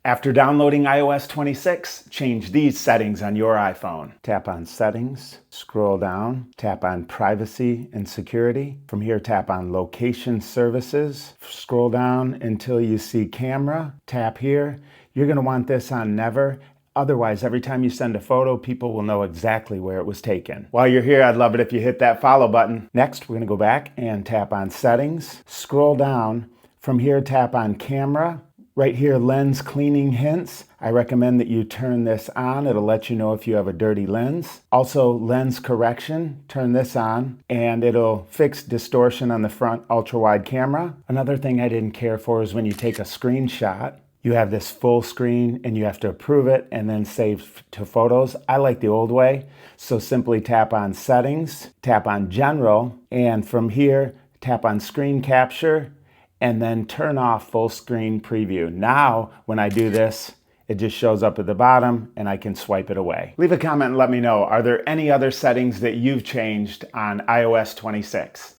After downloading iOS 26, change these settings on your iPhone. Tap on Settings, scroll down, tap on Privacy and Security. From here, tap on Location Services. Scroll down until you see Camera. Tap here. You're going to want this on Never. Otherwise, every time you send a photo, people will know exactly where it was taken. While you're here, I'd love it if you hit that follow button. Next, we're going to go back and tap on Settings. Scroll down. From here, tap on Camera. Right here, lens cleaning hints. I recommend that you turn this on. It'll let you know if you have a dirty lens. Also, lens correction, turn this on, and it'll fix distortion on the front ultra-wide camera. Another thing I didn't care for is when you take a screenshot, you have this full screen and you have to approve it and then save to photos. I like the old way, so simply tap on Settings, tap on General, and from here, tap on Screen Capture, and then turn off full screen preview. Now, when I do this, it just shows up at the bottom and I can swipe it away. Leave a comment and let me know, are there any other settings that you've changed on iOS 26?